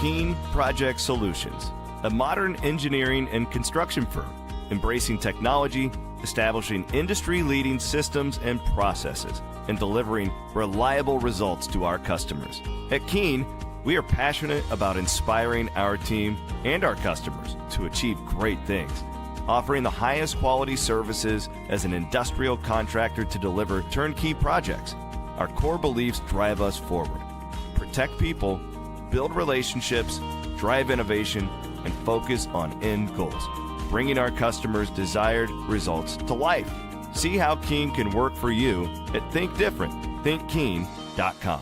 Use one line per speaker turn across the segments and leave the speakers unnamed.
Keene Project Solutions, a modern engineering and construction firm, embracing technology, establishing industry-leading systems and processes, and delivering reliable results to our customers. At Keene, we are passionate about inspiring our team and our customers to achieve great things, offering the highest quality services as an industrial contractor to deliver turnkey projects. Our core beliefs drive us forward. Protect people, build relationships, drive innovation, and focus on end goals, bringing our customers' desired results to life. See how Keene can work for you at thinkdifferent.thinkkeene.com.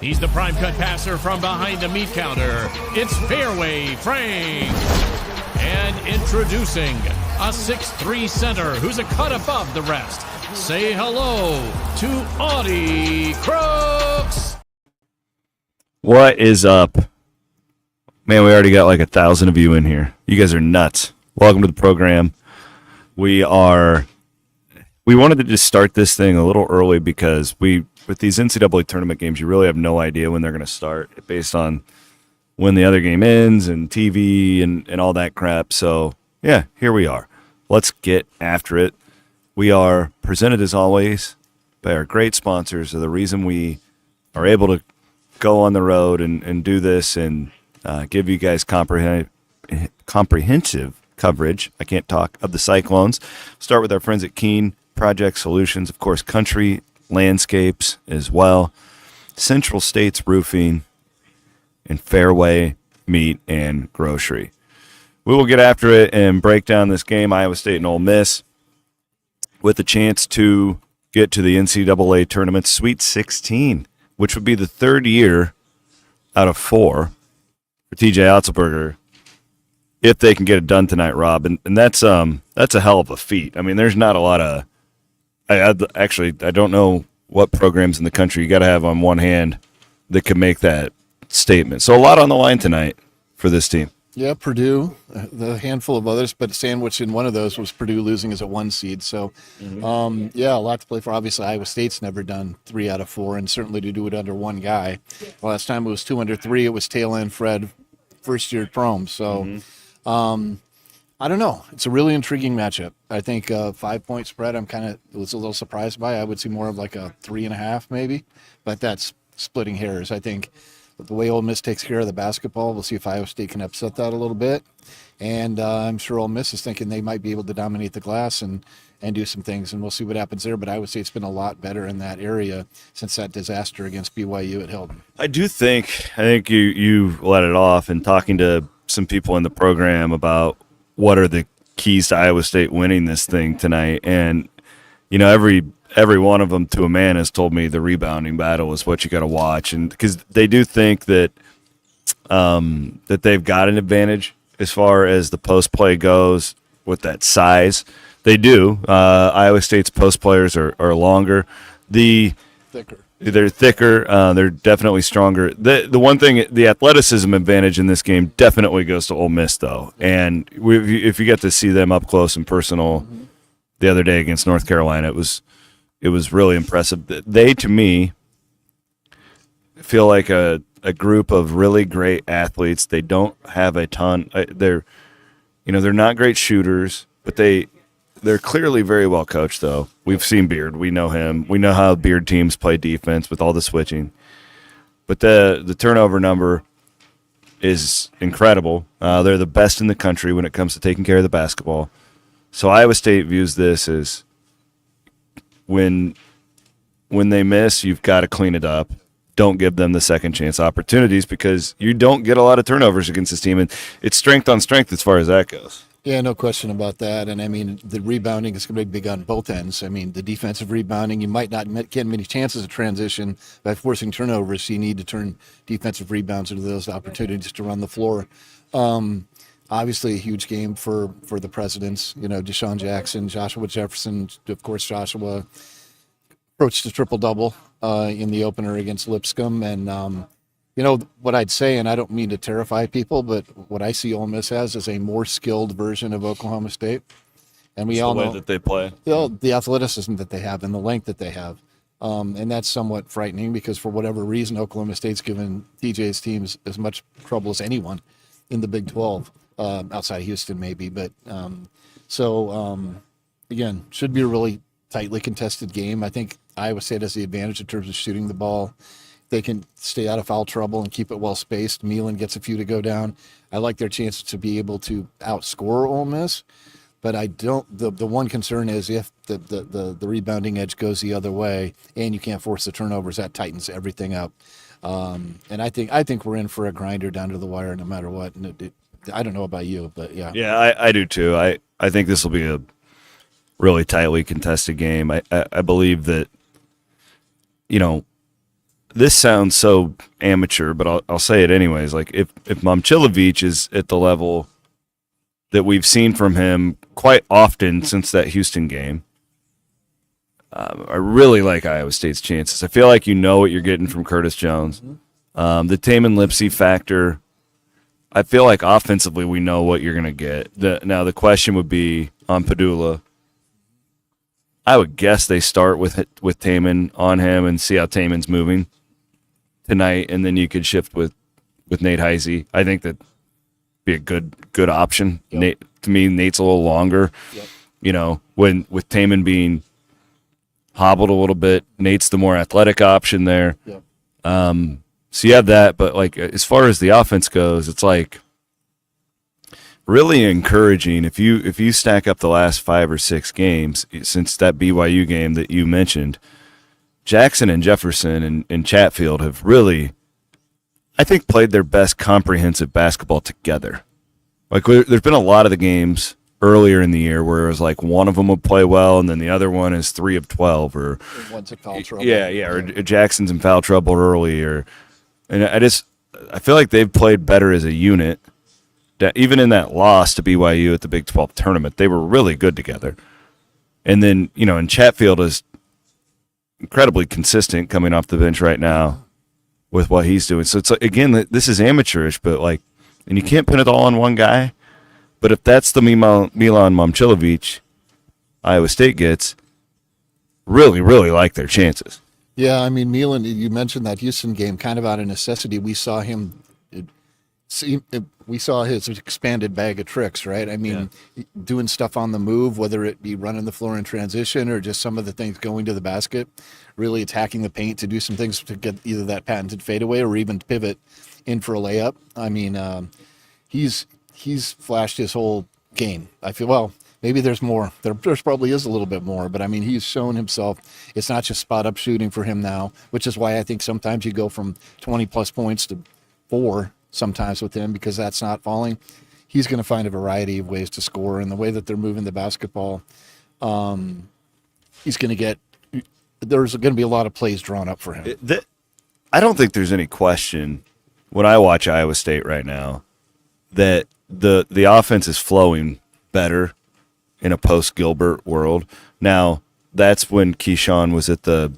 He's the prime cut passer from behind the meat counter. It's Fairway Frank. And introducing a 6'3" center who's a cut above the rest. Say hello to Audie Crooks.
What is up? Man, we already got like 1,000 of you in here. You guys are nuts. Welcome to the program. We wanted to just start this thing a little early because with these NCAA tournament games, you really have no idea when they're going to start based on when the other game ends and TV and all that crap. So, yeah, here we are. Let's get after it. We are presented, as always, by our great sponsors. They're the reason we are able to go on the road and do this and give you guys comprehensive coverage, I can't talk, of the Cyclones. Start with our friends at Keene Project Solutions, of course, Country Landscapes as well, Central States Roofing, and Fairway Meat and Grocery. We will get after it and break down this game, Iowa State and Ole Miss, with a chance to get to the NCAA Tournament Sweet 16, which would be the third year out of 4 for TJ Otzelberger, if they can get it done tonight, Rob. And that's a hell of a feat. I mean, there's not a lot of I don't know what programs in the country you got to have on one hand that can make that statement. So a lot on the line tonight for this team.
Yeah, Purdue, the handful of others, but sandwiched in one of those was Purdue losing as a 1 seed. So, a lot to play for. Obviously, Iowa State's never done 3 out of 4, and certainly to do it under one guy. Last time it was 2 under 3. It was tail end Fred, first year prom. So, I don't know. It's a really intriguing matchup. I think 5-point spread was a little surprised by. I would see more of like a 3.5 maybe, but that's splitting hairs. I think the way Ole Miss takes care of the basketball, we'll see if Iowa State can upset that a little bit. And I'm sure Ole Miss is thinking they might be able to dominate the glass and do some things, and we'll see what happens there. But Iowa State's been a lot better in that area since that disaster against BYU at Hilton.
I think you let it off in talking to some people in the program about what are the keys to Iowa State winning this thing tonight. And, every one of them to a man has told me the rebounding battle is what you got to watch. And because they do think that that they've got an advantage as far as the post play goes with that size. They do. Iowa State's post players are longer.
Thicker.
They're thicker. They're definitely stronger. The one thing, the athleticism advantage in this game definitely goes to Ole Miss, though. And if you get to see them up close and personal the other day against North Carolina, it was really impressive. They, to me, feel like a group of really great athletes. They don't have a ton. They're not great shooters, but they're clearly very well coached, though. We've seen Beard. We know him. We know how Beard teams play defense with all the switching. But the turnover number is incredible. They're the best in the country when it comes to taking care of the basketball. So Iowa State views this as when they miss, you've got to clean it up. Don't give them the second chance opportunities because you don't get a lot of turnovers against this team. And it's strength on strength as far as that goes.
Yeah, no question about that. And I mean, the rebounding is going to be big on both ends. I mean, the defensive rebounding, you might not get many chances of transition by forcing turnovers. So you need to turn defensive rebounds into those opportunities to run the floor. Obviously, a huge game for the Presidents. You know, Deshaun Jackson, Joshua Jefferson. Of course, Joshua approached a triple-double in the opener against Lipscomb. And, you know, what I'd say, and I don't mean to terrify people, but what I see Ole Miss as is a more skilled version of Oklahoma State. And we all know
that they play.
the athleticism that they have and the length that they have. And that's somewhat frightening because for whatever reason, Oklahoma State's given TJ's teams as much trouble as anyone in the Big 12, outside of Houston maybe. But again, should be a really tightly contested game. I think Iowa State has the advantage in terms of shooting the ball. They can stay out of foul trouble and keep it well spaced. Milan gets a few to go down. I like their chances to be able to outscore Ole Miss, but I don't. The one concern is if the rebounding edge goes the other way and you can't force the turnovers, that tightens everything up. And I think we're in for a grinder down to the wire no matter what. And I don't know about you, but yeah.
Yeah, I do too. I think this will be a really tightly contested game. I believe that, you know, this sounds so amateur, but I'll say it anyways. Like if Momcilovic is at the level that we've seen from him quite often since that Houston game, I really like Iowa State's chances. I feel like you know what you're getting from Curtis Jones. The Taman Lipsey factor, I feel like offensively we know what you're going to get. Now the question would be on Padula. I would guess they start with Taman on him and see how Taman's moving tonight, and then you could shift with Nate Heisey. I think that'd be a good option.
Yep.
Nate, to me, Nate's a little longer.
Yep.
You know, with Taman being hobbled a little bit, Nate's the more athletic option there.
Yep.
So you have that, but like as far as the offense goes, it's like really encouraging if you stack up the last 5 or 6 games since that BYU game that you mentioned. Jackson and Jefferson and Chatfield have really, I think, played their best comprehensive basketball together. Like there's been a lot of the games earlier in the year where it was like one of them would play well and then the other one is 3 of 12 or
one's in foul trouble.
Yeah, or Jackson's in foul trouble early and I feel like they've played better as a unit. That even in that loss to BYU at the Big 12 tournament, they were really good together. And then, you know, and Chatfield is incredibly consistent coming off the bench right now with what he's doing. So it's like, again, this is amateurish, but like, and you can't pin it all on one guy. But if that's the Milan Momcilovic Iowa State gets, really, really like their chances.
Yeah, I mean, Milan, you mentioned that Houston game kind of out of necessity. We saw him. We saw his expanded bag of tricks, right? I mean, doing stuff on the move, whether it be running the floor in transition or just some of the things going to the basket, really attacking the paint to do some things to get either that patented fadeaway or even pivot in for a layup. I mean, he's flashed his whole game. I feel, well, maybe there's more. There's probably is a little bit more, but I mean, he's shown himself. It's not just spot up shooting for him now, which is why I think sometimes you go from 20 plus points to 4 sometimes with him because that's not falling. He's going to find a variety of ways to score, and the way that they're moving the basketball, he's going to get. There's going to be a lot of plays drawn up for him.
I don't think there's any question when I watch Iowa State right now that the offense is flowing better in a post-Gilbert world. Now, that's when Keyshawn was at the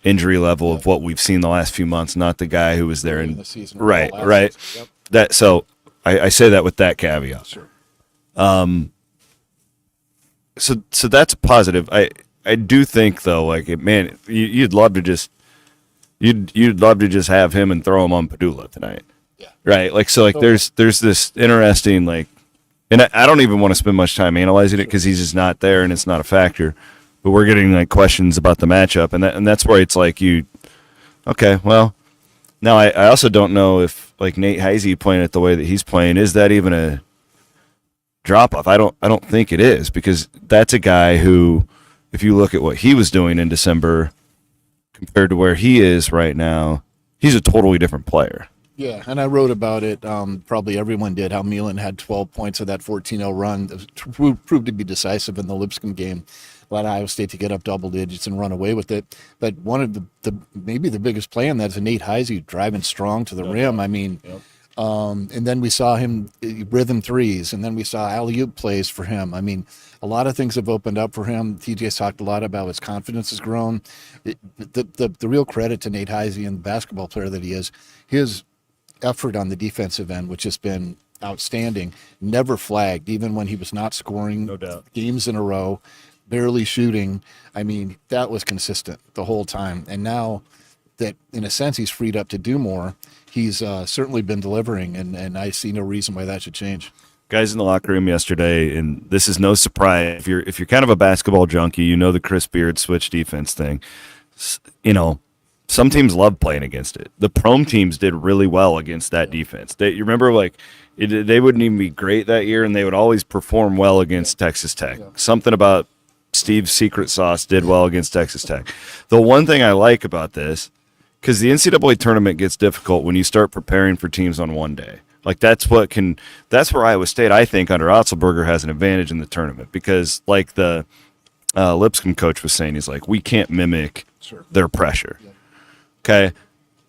injury level of what we've seen the last few months, not the guy who was there in the season. Right.
Yep.
That so I say that with that caveat.
Sure.
So that's a positive. I do think though, like man, you'd love to just have him and throw him on Padula tonight.
Yeah.
Right. Like so, like there's this interesting like, and I don't even want to spend much time analyzing it because he's just not there and it's not a factor. But we're getting like questions about the matchup, and that's where it's like okay, well, now I also don't know if like Nate Heisey playing it the way that he's playing, is that even a drop off? I don't think it is, because that's a guy who, if you look at what he was doing in December compared to where he is right now, he's a totally different player.
Yeah, and I wrote about it. Probably everyone did. How Milan had 12 points of that 14-0 run that proved to be decisive in the Lipscomb game. Allowed Iowa State to get up double digits and run away with it. But one of the maybe the biggest play on that is Nate Heisey driving strong to the rim. I mean, and then we saw him rhythm threes, and then we saw alley-oop plays for him. I mean, a lot of things have opened up for him. TJ's talked a lot about his confidence has grown. The real credit to Nate Heisey and the basketball player that he is, his effort on the defensive end, which has been outstanding, never flagged, even when he was not scoring games in a row, barely shooting. I mean, that was consistent the whole time. And now that, in a sense, he's freed up to do more, he's certainly been delivering, and I see no reason why that should change.
Guys in the locker room yesterday, and this is no surprise. If you're kind of a basketball junkie, you know the Chris Beard switch defense thing. You know, some teams love playing against it. The Prome teams did really well against that defense. You remember, like, they wouldn't even be great that year, and they would always perform well against Texas Tech. Something about Steve's secret sauce did well against Texas Tech. The one thing I like about this, because the NCAA tournament gets difficult when you start preparing for teams on one day. Like, that's where Iowa State, I think, under Otzelberger has an advantage in the tournament, because, like the Lipscomb coach was saying, he's like, we can't mimic their pressure. Okay,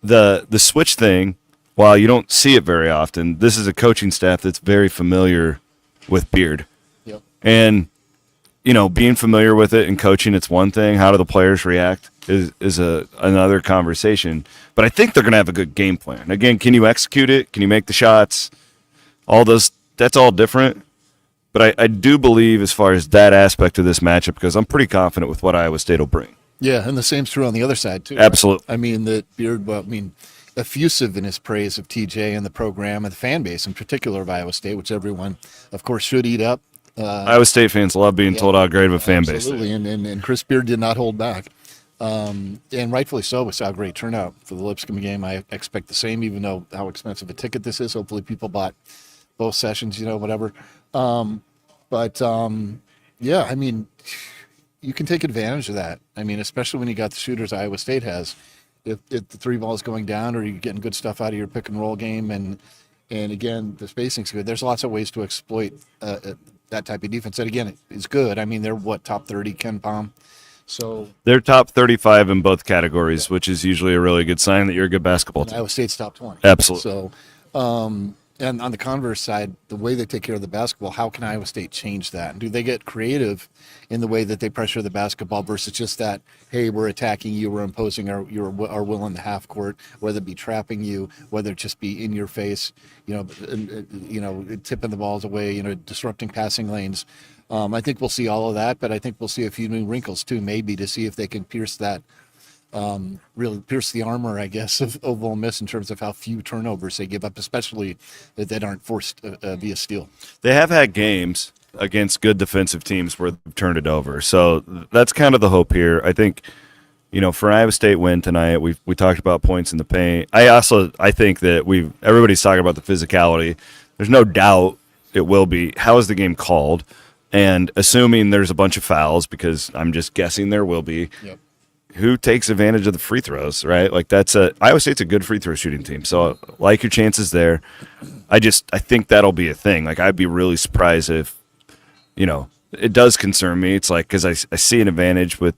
the switch thing, while you don't see it very often, this is a coaching staff that's very familiar with Beard.
Yep.
And, you know, being familiar with it and coaching, it's one thing. How do the players react is another conversation. But I think they're going to have a good game plan. Again, can you execute it? Can you make the shots? All those, that's all different. But I do believe, as far as that aspect of this matchup, because I'm pretty confident with what Iowa State will bring.
Yeah, and the same's true on the other side, too.
Absolutely.
Right? I mean, that Beard, effusive in his praise of TJ and the program and the fan base in particular of Iowa State, which everyone, of course, should eat up.
Iowa State fans love being told how great of a fan base.
Absolutely, and Chris Beard did not hold back. And rightfully so. We saw a great turnout for the Lipscomb game. I expect the same, even though how expensive a ticket this is. Hopefully people bought both sessions, whatever. Yeah, I mean, you can take advantage of that. I mean, especially when you got the shooters Iowa State has. If the three ball is going down, or you're getting good stuff out of your pick and roll game, and again, the spacing's good. There's lots of ways to exploit that type of defense. And again, it's good. I mean, they're top 30 Ken Palm. So
they're top 35 in both categories, which is usually a really good sign that you're a good basketball team.
Iowa State's top 20.
Absolutely.
So, and on the converse side, the way they take care of the basketball, how can Iowa State change that? And do they get creative in the way that they pressure the basketball versus just that, hey, we're attacking you, we're imposing our will in the half court, whether it be trapping you, whether it just be in your face, tipping the balls away, disrupting passing lanes. I think we'll see all of that, but I think we'll see a few new wrinkles too, maybe, to see if they can pierce that. Really pierce the armor, I guess, of Ole Miss in terms of how few turnovers they give up, especially that aren't forced via steal.
They have had games against good defensive teams where they've turned it over. So that's kind of the hope here. I think, for Iowa State win tonight, we talked about points in the paint. I think that everybody's talking about the physicality. There's no doubt it will be. How is the game called? And assuming there's a bunch of fouls, because I'm just guessing there will be.
Yep.
Who takes advantage of the free throws, right? Like, Iowa State's a good free throw shooting team. So like your chances there. I think that'll be a thing. Like, I'd be really surprised if, it does concern me. It's like, because I see an advantage with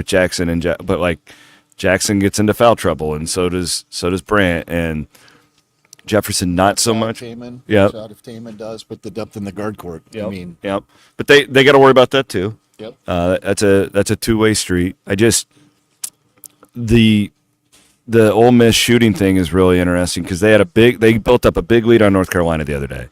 Jackson but like Jackson gets into foul trouble, and so does Brandt, and Jefferson not so much.
Yeah. If Taman does, but the depth in the guard court.
Yep. Yep. But they got to worry about that too.
Yep.
That's a two-way street. The Ole Miss shooting thing is really interesting, because they built up a big lead on North Carolina the other day.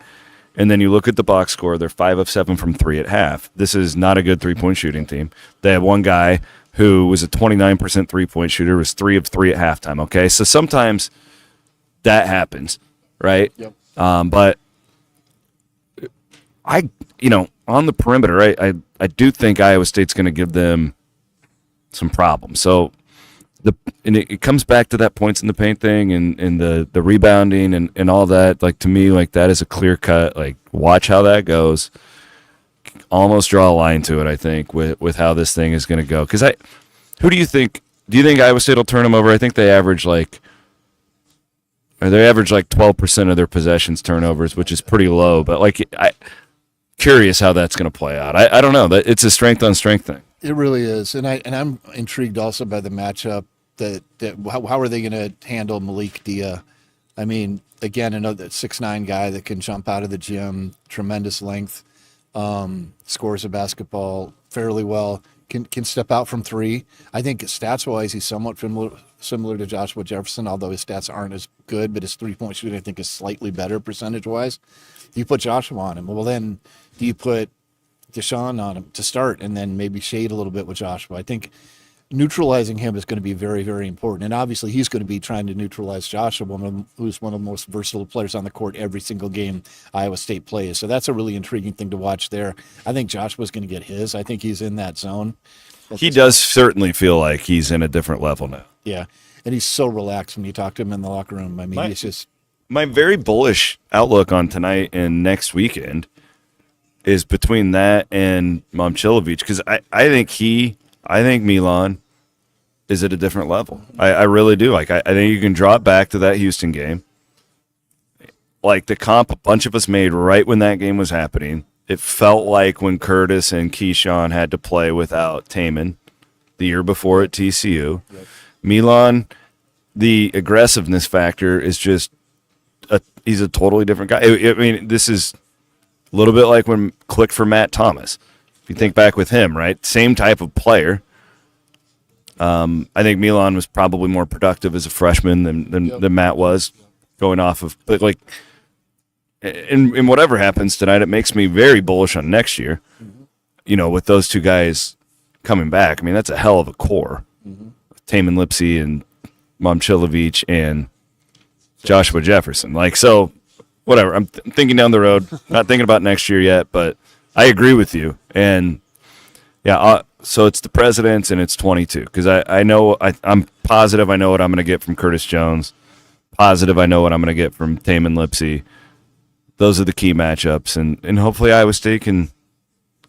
And then you look at the box score, they're 5 of 7 from 3 at half. This is not a good three-point shooting team. They have one guy who was a 29% three-point shooter, was 3 of 3 at halftime, okay? So sometimes that happens, right?
Yep.
But on the perimeter, I do think Iowa State's going to give them some problems. So it comes back to that points in the paint thing and the rebounding and all that. Like, to me, like, that is a clear cut. Like, watch how that goes. Almost draw a line to it, I think, with how this thing is going to go. Because who do you think? Do you think Iowa State will turn them over? I think they average like or they average like 12% of their possessions turnovers, which is pretty low. But like, curious how that's going to play out. I don't know. It's a strength on strength thing.
It really is, and I'm intrigued also by the matchup. How are they going to handle Malik Dia? I mean, again, another 6'9" guy that can jump out of the gym, tremendous length, scores a basketball fairly well, can step out from three. I think stats-wise, he's somewhat similar to Joshua Jefferson, although his stats aren't as good, but his three-point shooting, I think, is slightly better percentage-wise. Do you put Joshua on him? Well, then do you put Deshaun on him to start and then maybe shade a little bit with Joshua? I think neutralizing him is going to be very, very important. And obviously he's going to be trying to neutralize Joshua, who's one of the most versatile players on the court every single game Iowa State plays. So that's a really intriguing thing to watch there. I think Joshua's going to get his. I think he's in that zone.
He does certainly feel like he's in a different level now.
Yeah. And he's so relaxed when you talk to him in the locker room. I mean, it's just...
My very bullish outlook on tonight and next weekend is between that and Momcilovic, because I think Milan is at a different level. I really do. Like I think you can draw it back to that Houston game. Like the comp a bunch of us made right when that game was happening. It felt like when Curtis and Keyshawn had to play without Taman the year before at TCU. Yep. Milan, the aggressiveness factor is just he's a totally different guy. I mean, this is a little bit like when clicked for Matt Thomas. If you think back with him, right? Same type of player. I think Milan was probably more productive as a freshman than Matt was going off of. But, like, in whatever happens tonight, it makes me very bullish on next year. Mm-hmm. You know, with those two guys coming back. I mean, that's a hell of a core. Mm-hmm. Taman Lipsey and Momcilovic and Joshua Jefferson. Like, so, whatever. I'm thinking down the road. Not thinking about next year yet, but I agree with you. And, yeah, so it's the Presidents and it's 22. Because I know, I'm positive I know what I'm going to get from Curtis Jones. Positive I know what I'm going to get from Taman Lipsey. Those are the key matchups. And hopefully Iowa State can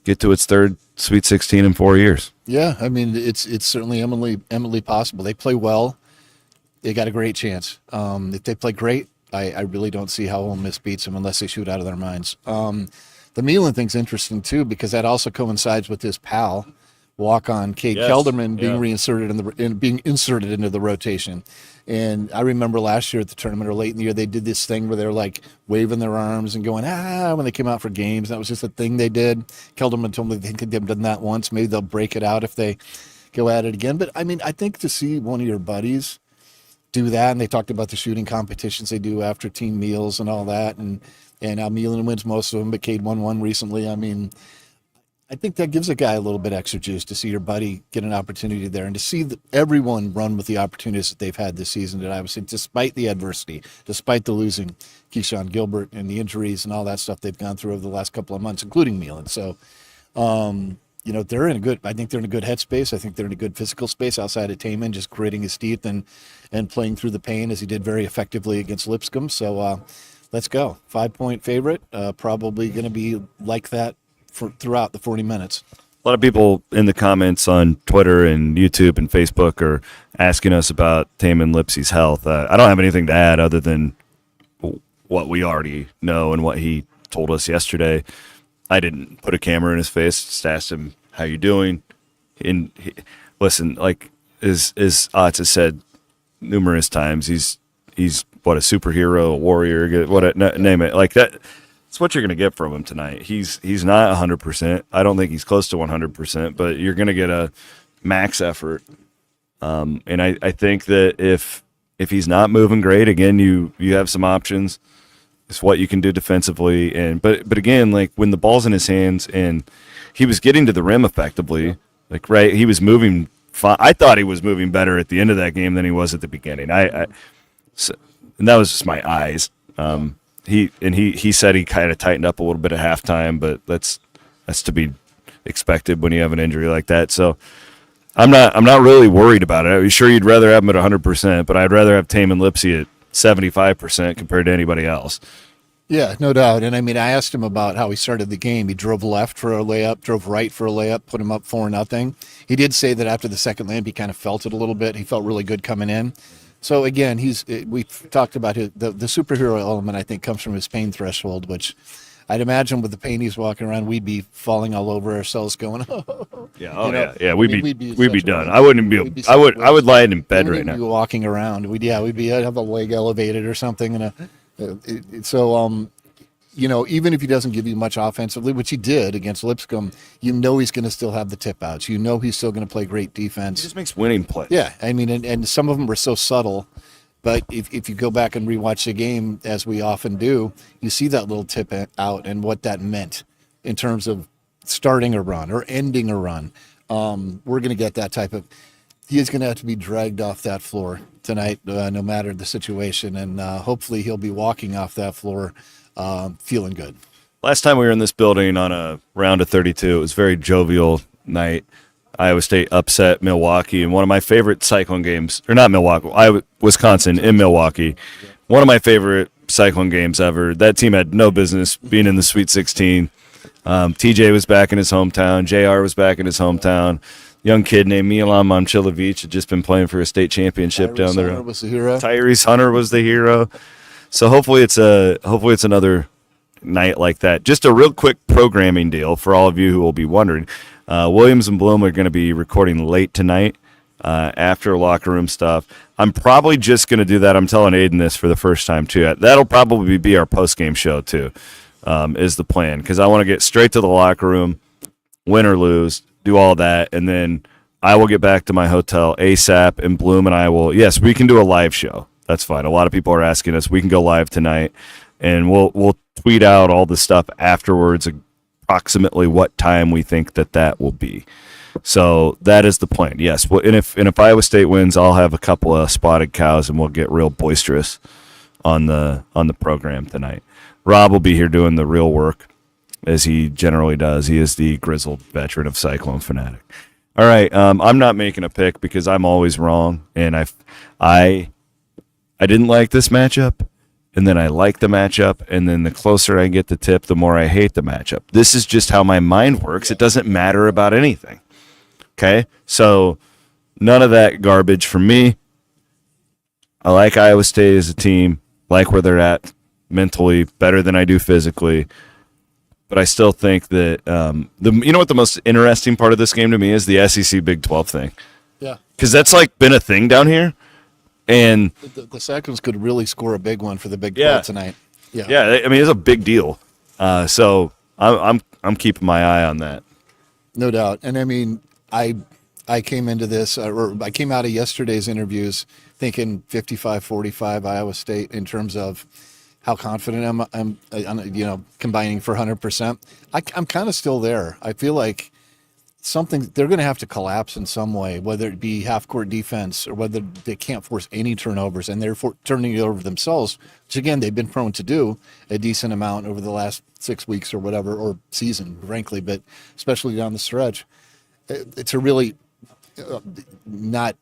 get to its third Sweet 16 in 4 years.
Yeah, I mean, it's certainly eminently possible. They play well. They got a great chance. If they play great, I really don't see how Ole Miss beats them unless they shoot out of their minds. The Milan thing's interesting, too, because that also coincides with his pal, walk-on Cade Kelderman, being reinserted being inserted into the rotation. And I remember last year at the tournament or late in the year, they did this thing where they're like waving their arms and going, when they came out for games. That was just a thing they did. Kelderman told me they think they've done that once. Maybe they'll break it out if they go at it again. But, I mean, I think to see one of your buddies do that, and they talked about the shooting competitions they do after team meals and all that, and Milan wins most of them, but Cade won one recently. I mean, I think that gives a guy a little bit extra juice to see your buddy get an opportunity there and to see everyone run with the opportunities that they've had this season at Iowa State, despite the adversity, despite the losing Keyshawn Gilbert and the injuries and all that stuff they've gone through over the last couple of months, including Milan. So, you know, I think they're in a good headspace. I think they're in a good physical space outside of Taman, just gritting his teeth and playing through the pain as he did very effectively against Lipscomb. So let's go. 5-point favorite, probably going to be like that throughout the 40 minutes.
A lot of people in the comments on Twitter and YouTube and Facebook are asking us about Taman Lipsey's health. I don't have anything to add other than what we already know and what he told us yesterday. I didn't put a camera in his face, just asked him, how you doing? And listen, like as Otz has said numerous times, he's what, a superhero, a warrior, name it. Like that. It's what you're going to get from him tonight. He's not 100%. I don't think he's close to 100%, but you're going to get a max effort. And I think that if he's not moving great, again, you have some options. It's what you can do defensively. But again, like when the ball's in his hands and he was getting to the rim effectively, like right, he was moving fine. I thought he was moving better at the end of that game than he was at the beginning. And that was just my eyes. He said he kind of tightened up a little bit at halftime, but that's to be expected when you have an injury like that. So I'm not really worried about it. I'm sure you'd rather have him at 100%, but I'd rather have Taman Lipsey at 75% compared to anybody else.
Yeah, no doubt. And I mean, I asked him about how he started the game. He drove left for a layup, drove right for a layup, put him up 4-0. He did say that after the second layup, he kind of felt it a little bit. He felt really good coming in. So again, we've talked about the superhero element. I think comes from his pain threshold, which I'd imagine with the pain he's walking around, we'd be falling all over ourselves, going, "Oh,
yeah, we'd be done. I wouldn't be. I would lie in bed right now.
We'd be walking around. We'd have a leg elevated or something, even if he doesn't give you much offensively, which he did against Lipscomb, he's going to still have the tip outs. He's still going to play great defense.
He just makes winning plays.
Yeah, I mean, and some of them were so subtle. But if you go back and rewatch the game, as we often do, you see that little tip out and what that meant in terms of starting a run or ending a run. We're going to get that type of – he is going to have to be dragged off that floor tonight, no matter the situation. And hopefully he'll be walking off that floor feeling good.
Last time we were in this building on a round of 32, it was a very jovial night. Iowa State upset Milwaukee in one of my favorite Cyclone games, or not Milwaukee, Wisconsin in Milwaukee. One of my favorite Cyclone games ever. That team had no business being in the Sweet 16. TJ was back in his hometown. JR was back in his hometown. Young kid named Milan Momcilovic had just been playing for a state championship down there.
Hunter was the hero.
Tyrese Hunter was the hero. So hopefully it's another night like that. Just a real quick programming deal for all of you who will be wondering. Williams and Bloom are going to be recording late tonight after locker room stuff. I'm probably just going to do that. I'm telling Aiden this for the first time, too. That'll probably be our post-game show, too, is the plan, because I want to get straight to the locker room, win or lose, do all that, and then I will get back to my hotel ASAP, and Bloom and I will – yes, we can do a live show. That's fine. A lot of people are asking us. We can go live tonight, and we'll tweet out all the stuff afterwards, approximately what time we think that will be. So that is the plan. Yes. Well, and if Iowa State wins, I'll have a couple of spotted cows and we'll get real boisterous on the program tonight. Rob will be here doing the real work, as he generally does. He is the grizzled veteran of Cyclone Fanatic. All right. I'm not making a pick because I'm always wrong, and I didn't like this matchup. And then I like the matchup, and then the closer I get the tip, the more I hate the matchup. This is just how my mind works. It doesn't matter about anything. Okay? So none of that garbage from me. I like Iowa State as a team, like where they're at mentally, better than I do physically. But I still think that you know what the most interesting part of this game to me is? The SEC Big 12 thing.
Yeah. Because
that's like been a thing down here. And
the Cyclones could really score a big one for the Big 12 tonight.
Yeah. I mean, it's a big deal. So I'm keeping my eye on that.
No doubt. And I mean, I came into this, or I came out of yesterday's interviews thinking 55-45 Iowa State in terms of how confident I'm combining for 100%. I'm kind of still there. I feel like they're going to have to collapse in some way, whether it be half-court defense or whether they can't force any turnovers, and they're turning it over themselves, which, again, they've been prone to do a decent amount over the last 6 weeks or whatever, or season, frankly, but especially down the stretch. To really not,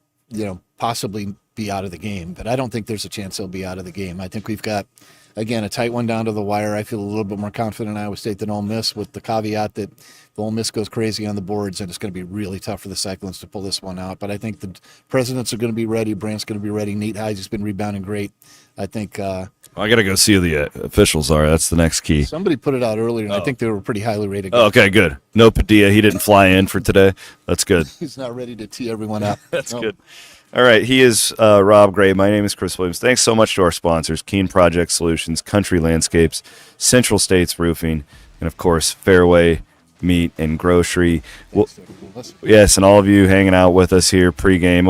possibly be out of the game, but I don't think there's a chance they'll be out of the game. I think we've got, again, a tight one down to the wire. I feel a little bit more confident in Iowa State than Ole Miss, with the caveat that if Ole Miss goes crazy on the boards, and it's going to be really tough for the Cyclones to pull this one out. But I think the presidents are going to be ready. Brandt's going to be ready. Nate Heise's been rebounding great. I think
I got to go see who the officials are. That's the next key.
Somebody put it out earlier, and I think they were pretty highly rated.
Oh, okay, good. No Padilla. He didn't fly in for today. That's good.
He's not ready to tee everyone up.
That's good. All right, he is Rob Gray. My name is Chris Williams. Thanks so much to our sponsors, Keen Project Solutions, Country Landscapes, Central States Roofing, and, of course, Fairway Meat and Grocery. Well, yes, and all of you hanging out with us here pregame,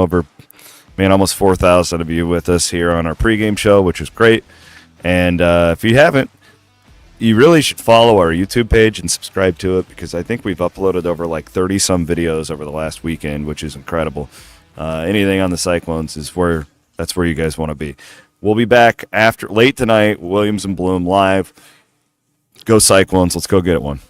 almost 4,000 of you with us here on our pregame show, which is great. And if you haven't, you really should follow our YouTube page and subscribe to it, because I think we've uploaded over like 30-some videos over the last weekend, which is incredible. Anything on the Cyclones that's where you guys want to be. We'll be back late tonight, Williams and Bloom live. Go Cyclones. Let's go get it one.